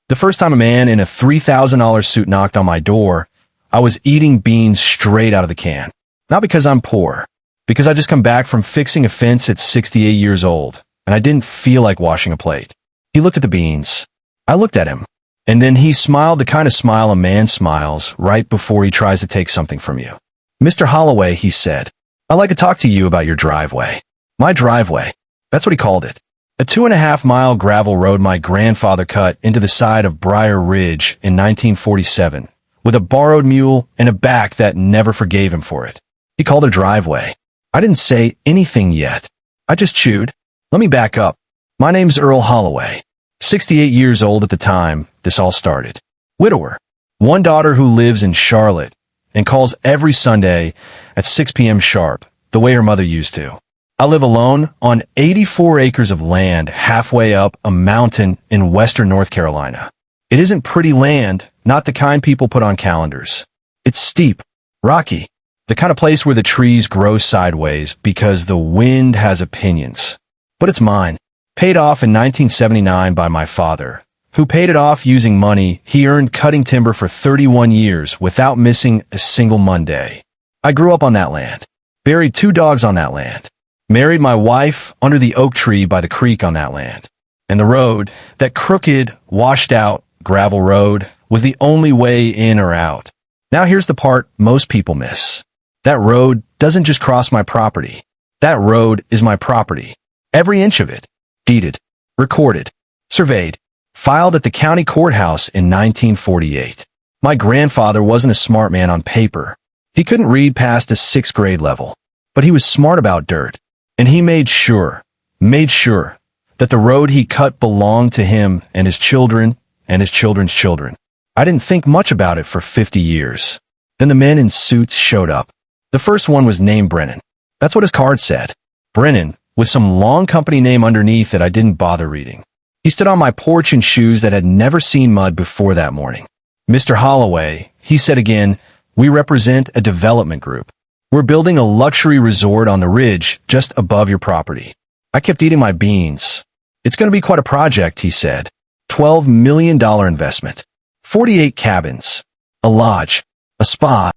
The first time a man in a $3,000 suit knocked on my door, I was eating beans straight out of the can. Not because I'm poor, because I just come back from fixing a fence at 68 years old, and I didn't feel like washing a plate. He looked at the beans. I looked at him, and then he smiled the kind of smile a man smiles right before he tries to take something from you. "Mr. Holloway," he said, "I'd like to talk to you about your driveway." My driveway. That's what he called it. A 2.5-mile gravel road my grandfather cut into the side of Briar Ridge in 1947, with a borrowed mule and a back that never forgave him for it. He called it a driveway. I didn't say anything yet. I just chewed. Let me back up. My name's Earl Holloway. 68 years old at the time this all started. Widower. One daughter who lives in Charlotte and calls every Sunday at 6 p.m. sharp, the way her mother used to. I live alone on 84 acres of land halfway up a mountain in western North Carolina. It isn't pretty land, not the kind people put on calendars. It's steep, rocky, the kind of place where the trees grow sideways because the wind has opinions. But it's mine. Paid off in 1979 by my father, who paid it off using money he earned cutting timber for 31 years without missing a single Monday. I grew up on that land, buried 2 dogs on that land, married my wife under the oak tree by the creek on that land. And the road, that crooked, washed-out gravel road, was the only way in or out. Now here's the part most people miss. That road doesn't just cross my property. That road is my property. Every inch of it. Deeded, recorded, surveyed, filed at the county courthouse in 1948. My grandfather wasn't a smart man on paper. He couldn't read past a 6th grade level, but he was smart about dirt, and he made sure that the road he cut belonged to him and his children and his children's children. I didn't think much about it for 50 years. Then the men in suits showed up. The first one was named Brennan. That's what his card said. Brennan, with some long company name underneath that I didn't bother reading. He stood on my porch in shoes that had never seen mud before that morning. "Mr. Holloway," he said again, "we represent a development group. We're building a luxury resort on the ridge just above your property." I kept eating my beans. "It's going to be quite a project," he said. $12 million investment. 48 cabins. A lodge. A spa.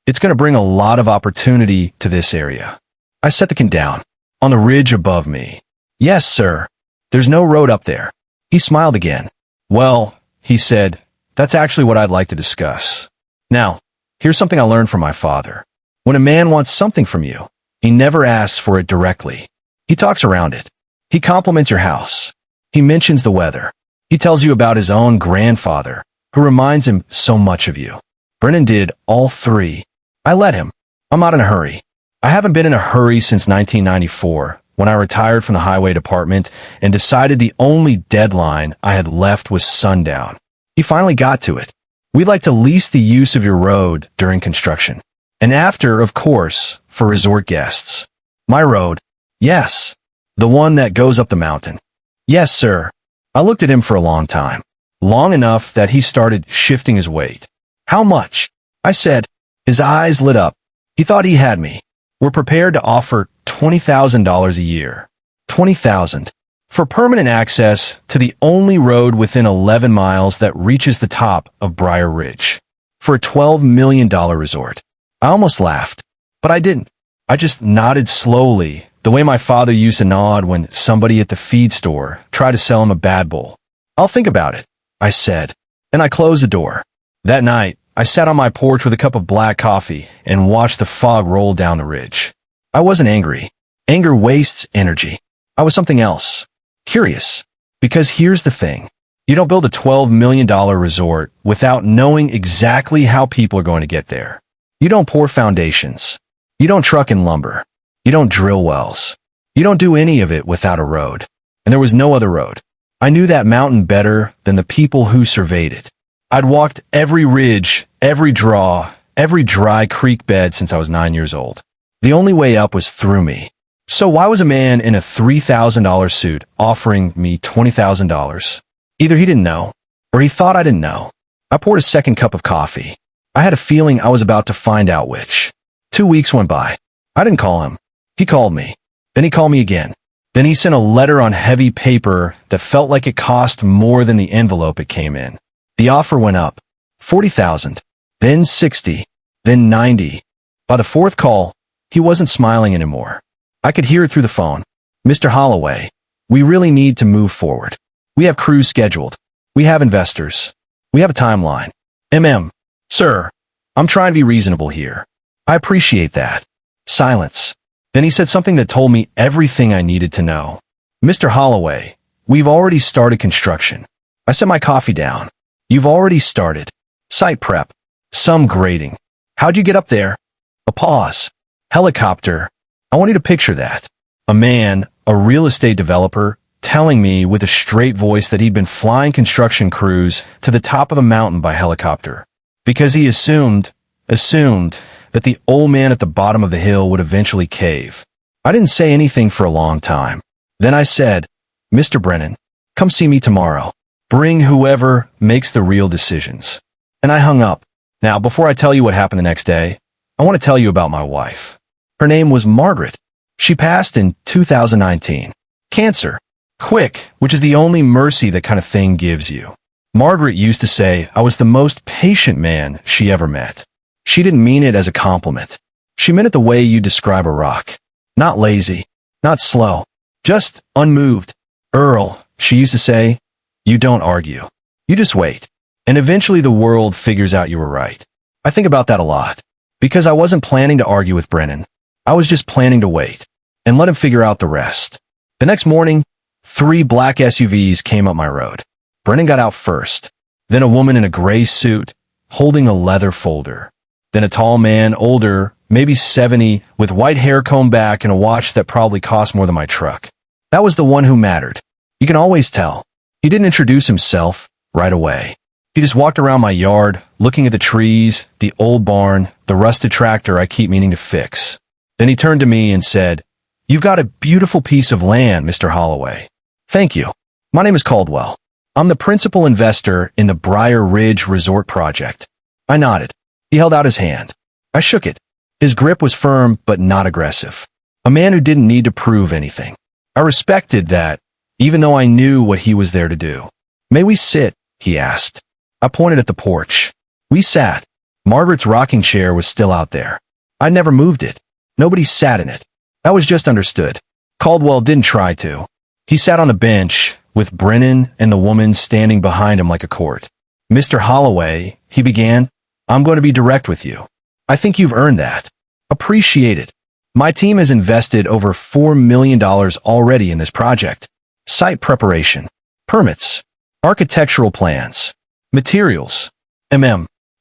It's going to bring a lot of opportunity to this area. I set the can down. "On the ridge above me." "Yes, sir. There's no road up there." He smiled again. "Well," he said, "that's actually what I'd like to discuss. Now, here's something I learned from my father. When a man wants something from you, he never asks for it directly. He talks around it. He compliments your house. He mentions the weather. He tells you about his own grandfather, who reminds him so much of you." Brennan did all 3. I let him. I'm not in a hurry. I haven't been in a hurry since 1994, when I retired from the highway department and decided the only deadline I had left was sundown. He finally got to it. "We'd like to lease the use of your road during construction. And after, of course, for resort guests." "My road?" "Yes. The one that goes up the mountain." "Yes, sir." I looked at him for a long time. Long enough that he started shifting his weight. "How much?" I said. His eyes lit up. He thought he had me. "We're prepared to offer $20,000 a year." $20,000 for permanent access to the only road within 11 miles that reaches the top of Briar Ridge. For a $12 million resort. I almost laughed, but I didn't. I just nodded slowly, the way my father used to nod when somebody at the feed store tried to sell him a bad bull. "I'll think about it," I said, and I closed the door. That night, I sat on my porch with a cup of black coffee and watched the fog roll down the ridge. I wasn't angry. Anger wastes energy. I was something else. Curious. Because here's the thing. You don't build a $12 million resort without knowing exactly how people are going to get there. You don't pour foundations. You don't truck in lumber. You don't drill wells. You don't do any of it without a road. And there was no other road. I knew that mountain better than the people who surveyed it. I'd walked every ridge, every draw, every dry creek bed since I was 9 years old. The only way up was through me. So why was a man in a $3,000 suit offering me $20,000? Either he didn't know, or he thought I didn't know. I poured a second cup of coffee. I had a feeling I was about to find out which. 2 weeks went by. I didn't call him. He called me. Then he called me again. Then he sent a letter on heavy paper that felt like it cost more than the envelope it came in. The offer went up. 40,000, then 60, then 90. By the fourth call, he wasn't smiling anymore. I could hear it through the phone. Mr. Holloway, we really need to move forward. We have crews scheduled. We have investors. We have a timeline. Sir, I'm trying to be reasonable here. I appreciate that. Silence. Then he said something that told me everything I needed to know. Mr. Holloway, we've already started construction. I set my coffee down. You've already started. Site prep. Some grading. How'd you get up there? A pause. Helicopter. I want you to picture that. A man, a real estate developer, telling me with a straight voice that he'd been flying construction crews to the top of the mountain by helicopter. Because he assumed that the old man at the bottom of the hill would eventually cave. I didn't say anything for a long time. Then I said, Mr. Brennan, come see me tomorrow. Bring whoever makes the real decisions. And I hung up. Now, before I tell you what happened the next day, I want to tell you about my wife. Her name was Margaret. She passed in 2019. Cancer. Quick, which is the only mercy that kind of thing gives you. Margaret used to say I was the most patient man she ever met. She didn't mean it as a compliment. She meant it the way you describe a rock. Not lazy, not slow, just unmoved. Earl, she used to say, you don't argue. You just wait. And eventually the world figures out you were right. I think about that a lot. Because I wasn't planning to argue with Brennan. I was just planning to wait and let him figure out the rest. The next morning, 3 black SUVs came up my road. Brennan got out first. Then a woman in a gray suit holding a leather folder. Then a tall man, older, maybe 70, with white hair combed back and a watch that probably cost more than my truck. That was the one who mattered. You can always tell. He didn't introduce himself right away. He just walked around my yard, looking at the trees, the old barn, the rusted tractor I keep meaning to fix. Then he turned to me and said, You've got a beautiful piece of land, Mr. Holloway. Thank you. My name is Caldwell. I'm the principal investor in the Briar Ridge Resort project. I nodded. He held out his hand. I shook it. His grip was firm but not aggressive. A man who didn't need to prove anything. I respected that, even though I knew what he was there to do. May we sit? He asked. I pointed at the porch. We sat. Margaret's rocking chair was still out there. I never moved it. Nobody sat in it. That was just understood. Caldwell didn't try to. He sat on the bench, with Brennan and the woman standing behind him like a court. Mr. Holloway, he began, I'm going to be direct with you. I think you've earned that. Appreciate it. My team has invested over $4 million already in this project. Site preparation, permits, architectural plans, materials.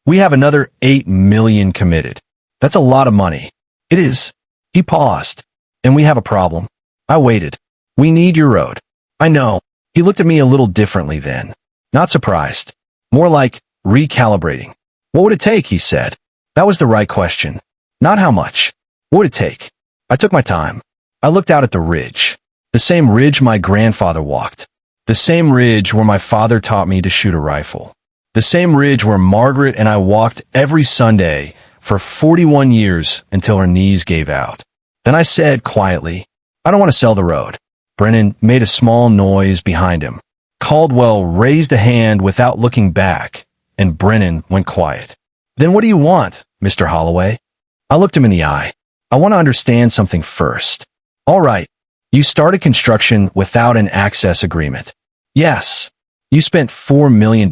We have another $8 million committed. That's a lot of money. It is. He paused. And we have a problem. I waited. We need your road. I know. He looked at me a little differently then. Not surprised. More like recalibrating. What would it take, he said. That was the right question. Not how much. What would it take? I took my time. I looked out at the ridge. The same ridge my grandfather walked. The same ridge where my father taught me to shoot a rifle. The same ridge where Margaret and I walked every Sunday for 41 years until her knees gave out. Then I said quietly, I don't want to sell the road. Brennan made a small noise behind him. Caldwell raised a hand without looking back, and Brennan went quiet. Then what do you want, Mr. Holloway? I looked him in the eye. I want to understand something first. All right. You started construction without an access agreement. Yes. You spent $4 million.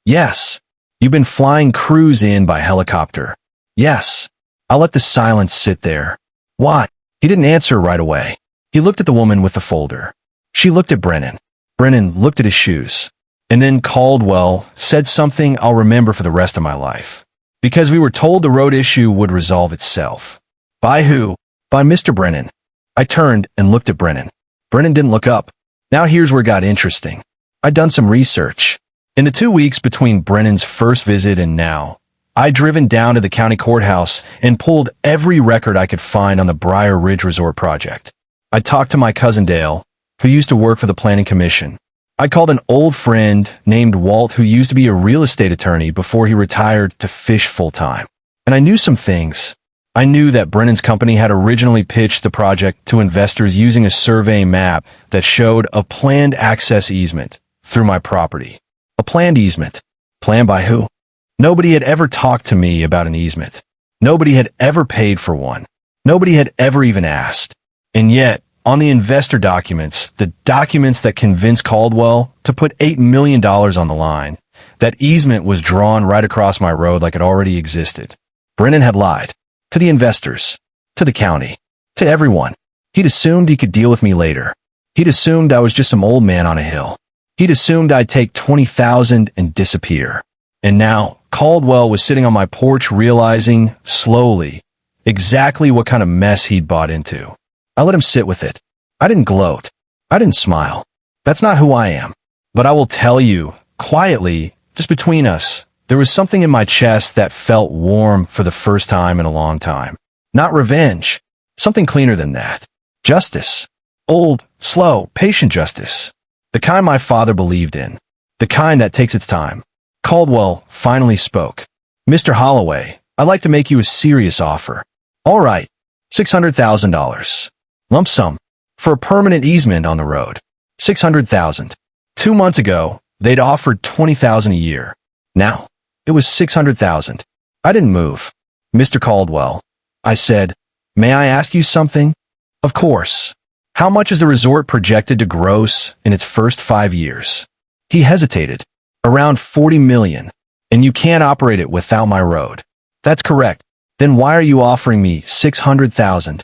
Yes. You've been flying crews in by helicopter. Yes. I let the silence sit there. Why? He didn't answer right away. He looked at the woman with the folder. She looked at Brennan. Brennan looked at his shoes. And then Caldwell said something I'll remember for the rest of my life. Because we were told the road issue would resolve itself. By who? By Mr. Brennan. I turned and looked at Brennan. Brennan didn't look up. Now here's where it got interesting. I'd done some research. In the 2 weeks between Brennan's first visit and now, I'd driven down to the county courthouse and pulled every record I could find on the Briar Ridge Resort project. I talked to my cousin Dale, who used to work for the Planning Commission. I called an old friend named Walt who used to be a real estate attorney before he retired to fish full-time. And I knew some things. I knew that Brennan's company had originally pitched the project to investors using a survey map that showed a planned access easement through my property. A planned easement. Planned by who? Nobody had ever talked to me about an easement. Nobody had ever paid for one. Nobody had ever even asked. And yet, on the investor documents, the documents that convinced Caldwell to put $8 million on the line, that easement was drawn right across my road like it already existed. Brennan had lied. To the investors. To the county. To everyone. He'd assumed he could deal with me later. He'd assumed I was just some old man on a hill. He'd assumed I'd take $20,000 and disappear. And now, Caldwell was sitting on my porch realizing, slowly, exactly what kind of mess he'd bought into. I let him sit with it. I didn't gloat. I didn't smile. That's not who I am. But I will tell you, quietly, just between us, there was something in my chest that felt warm for the first time in a long time. Not revenge. Something cleaner than that. Justice. Old, slow, patient justice. The kind my father believed in. The kind that takes its time. Caldwell finally spoke. Mr. Holloway, I'd like to make you a serious offer. All right. $600,000. Lump sum. For a permanent easement on the road. $600,000. 2 months ago, they'd offered $20,000 a year. Now, it was $600,000. I didn't move. Mr. Caldwell, I said, may I ask you something? Of course. How much is the resort projected to gross in its first 5 years? He hesitated. Around $40 million. And you can't operate it without my road. That's correct. Then why are you offering me $600,000?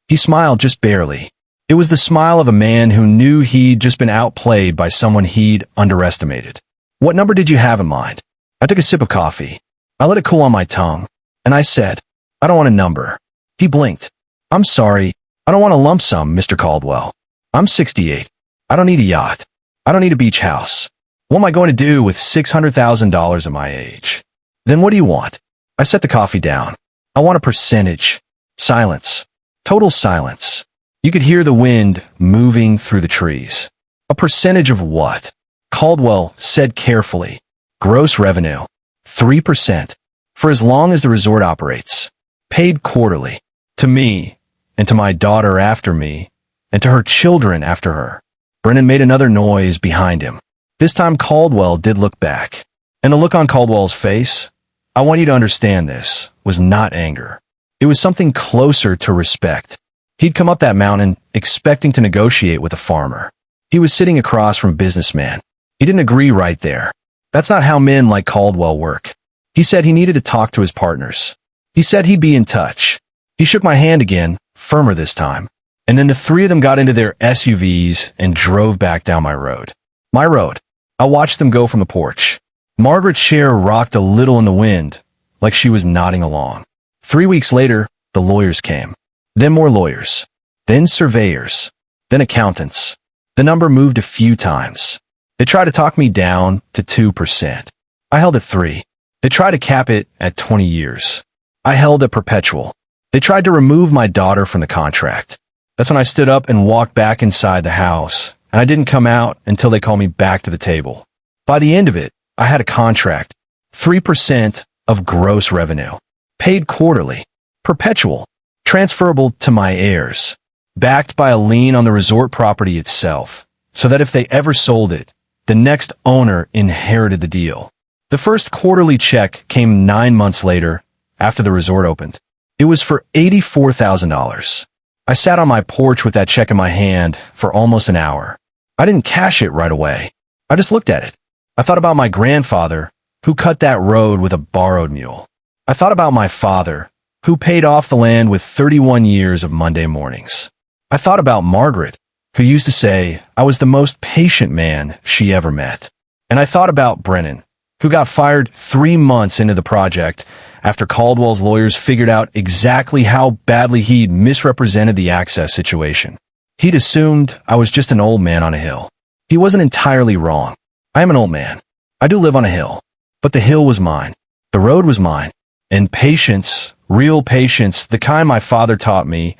He smiled just barely. It was the smile of a man who knew he'd just been outplayed by someone he'd underestimated. What number did you have in mind? I took a sip of coffee. I let it cool on my tongue. And I said, I don't want a number. He blinked. I'm sorry. I don't want a lump sum, Mr. Caldwell. I'm 68. I don't need a yacht. I don't need a beach house. What am I going to do with $600,000 at my age? Then what do you want? I set the coffee down. I want a percentage. Silence. Total silence. You could hear the wind moving through the trees. A percentage of what? Caldwell said carefully. Gross revenue. 3%. For as long as the resort operates. Paid quarterly. To me, and to my daughter after me, and to her children after her. Brennan made another noise behind him. This time Caldwell did look back. And the look on Caldwell's face, I want you to understand this, was not anger. It was something closer to respect. He'd come up that mountain expecting to negotiate with a farmer. He was sitting across from a businessman. He didn't agree right there. That's not how men like Caldwell work. He said he needed to talk to his partners. He said he'd be in touch. He shook my hand again, firmer this time. And then the three of them got into their SUVs and drove back down my road. My road. I watched them go from the porch. Margaret's chair rocked a little in the wind, like she was nodding along. 3 weeks later, the lawyers came. Then more lawyers. Then surveyors. Then accountants. The number moved a few times. They tried to talk me down to 2%. I held at 3. They tried to cap it at 20 years. I held at perpetual. They tried to remove my daughter from the contract. That's when I stood up and walked back inside the house, and I didn't come out until they called me back to the table. By the end of it, I had a contract. 3% of gross revenue. Paid quarterly. Perpetual. Transferable to my heirs. Backed by a lien on the resort property itself, so that if they ever sold it, the next owner inherited the deal. The first quarterly check came 9 months later, after the resort opened. It was for $84,000. I sat on my porch with that check in my hand for almost an hour. I didn't cash it right away. I just looked at it. I thought about my grandfather, who cut that road with a borrowed mule. I thought about my father, who paid off the land with 31 years of Monday mornings. I thought about Margaret, who used to say I was the most patient man she ever met. And I thought about Brennan, who got fired 3 months into the project after Caldwell's lawyers figured out exactly how badly he'd misrepresented the access situation. He'd assumed I was just an old man on a hill. He wasn't entirely wrong. I am an old man. I do live on a hill. But the hill was mine. The road was mine. And patience, real patience, the kind my father taught me,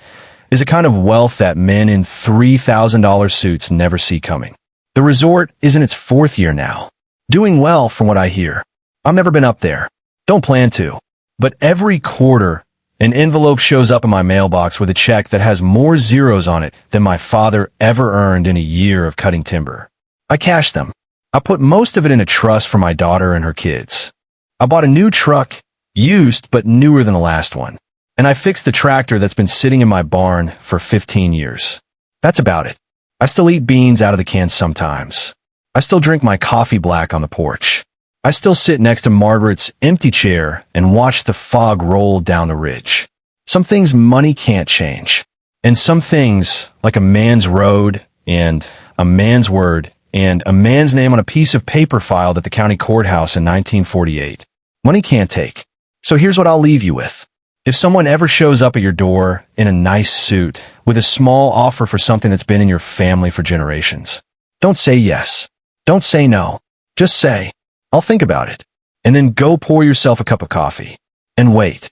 is a kind of wealth that men in $3,000 suits never see coming. The resort is in its 4th year now. Doing well from what I hear. I've never been up there. Don't plan to. But every quarter, An envelope shows up in my mailbox with a check that has more zeros on it than my father ever earned in a year of cutting timber. I cashed them. I put most of it in a trust for my daughter and her kids. I bought a new truck, used but newer than the last one. And I fixed the tractor that's been sitting in my barn for 15 years. That's about it. I still eat beans out of the can sometimes. I still drink my coffee black on the porch. I still sit next to Margaret's empty chair and watch the fog roll down the ridge. Some things money can't change. And some things, like a man's road and a man's word and a man's name on a piece of paper filed at the county courthouse in 1948, money can't take. So here's what I'll leave you with. If someone ever shows up at your door in a nice suit with a small offer for something that's been in your family for generations, don't say yes. Don't say no. Just say, I'll think about it. And then go pour yourself a cup of coffee. And wait.